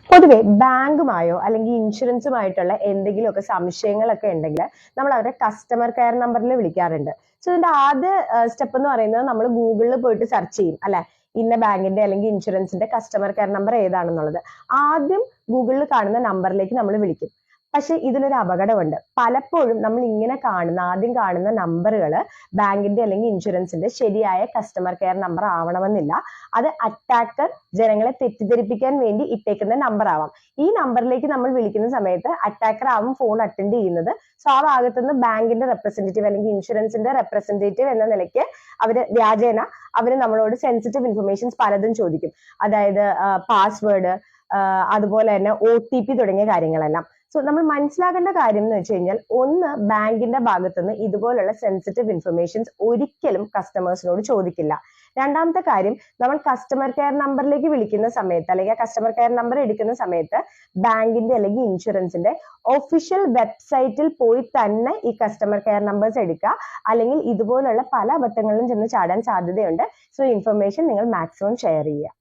പൊതുവെ ബാങ്കുമായോ അല്ലെങ്കിൽ ഇൻഷുറൻസുമായിട്ടുള്ള എന്തെങ്കിലുമൊക്കെ സംശയങ്ങളൊക്കെ ഉണ്ടെങ്കിൽ നമ്മൾ അവരെ കസ്റ്റമർ കെയർ നമ്പറിൽ വിളിക്കാറുണ്ട്. സോ ഇതിന്റെ ആദ്യ സ്റ്റെപ്പ് എന്ന് പറയുന്നത് നമ്മൾ ഗൂഗിളിൽ പോയിട്ട് സെർച്ച് ചെയ്യും അല്ലെ, ഇന്ന ബാങ്കിന്റെ അല്ലെങ്കിൽ ഇൻഷുറൻസിന്റെ കസ്റ്റമർ കെയർ നമ്പർ ഏതാണെന്നുള്ളത് ആദ്യം ഗൂഗിളിൽ കാണുന്ന നമ്പറിലേക്ക് നമ്മൾ വിളിക്കും. പക്ഷെ ഇതിലൊരു അപകടമുണ്ട്. പലപ്പോഴും നമ്മൾ ഇങ്ങനെ ആദ്യം കാണുന്ന നമ്പറുകൾ ബാങ്കിന്റെ അല്ലെങ്കിൽ ഇൻഷുറൻസിന്റെ ശരിയായ കസ്റ്റമർ കെയർ നമ്പർ ആവണമെന്നില്ല. അത് അറ്റാക്കർ ജനങ്ങളെ തെറ്റിദ്ധരിപ്പിക്കാൻ വേണ്ടി ഇട്ടേക്കുന്ന നമ്പർ ആവാം. ഈ നമ്പറിലേക്ക് നമ്മൾ വിളിക്കുന്ന സമയത്ത് അറ്റാക്കർ ആവും ഫോൺ അറ്റൻഡ് ചെയ്യുന്നത്. സോ ആ ഭാഗത്തുനിന്ന് ബാങ്കിന്റെ റെപ്രസെന്റേറ്റീവ് അല്ലെങ്കിൽ ഇൻഷുറൻസിന്റെ റെപ്രസെന്റേറ്റീവ് എന്ന നിലയ്ക്ക് അവര് നമ്മളോട് സെൻസിറ്റീവ് ഇൻഫർമേഷൻസ് പലതും ചോദിക്കും. അതായത് പാസ്വേഡ്, അതുപോലെ തന്നെ OTP തുടങ്ങിയ കാര്യങ്ങളെല്ലാം. സോ നമ്മൾ മനസ്സിലാക്കേണ്ട കാര്യം എന്ന് വെച്ച് കഴിഞ്ഞാൽ, ഒന്ന്, ബാങ്കിന്റെ ഭാഗത്തുനിന്ന് ഇതുപോലുള്ള സെൻസിറ്റീവ് ഇൻഫർമേഷൻസ് ഒരിക്കലും കസ്റ്റമേഴ്സിനോട് ചോദിക്കില്ല. രണ്ടാമത്തെ കാര്യം, നമ്മൾ കസ്റ്റമർ കെയർ നമ്പറിലേക്ക് വിളിക്കുന്ന സമയത്ത് അല്ലെങ്കിൽ കസ്റ്റമർ കെയർ നമ്പർ എടുക്കുന്ന സമയത്ത് ബാങ്കിന്റെ അല്ലെങ്കിൽ ഇൻഷുറൻസിന്റെ ഒഫീഷ്യൽ വെബ്സൈറ്റിൽ പോയി തന്നെ ഈ കസ്റ്റമർ കെയർ നമ്പേഴ്സ് എടുക്കുക. അല്ലെങ്കിൽ ഇതുപോലുള്ള പല അബദ്ധങ്ങളിലും ചെന്ന് ചാടാൻ സാധ്യതയുണ്ട്. സോ ഇൻഫർമേഷൻ നിങ്ങൾ മാക്സിമം ഷെയർ ചെയ്യുക.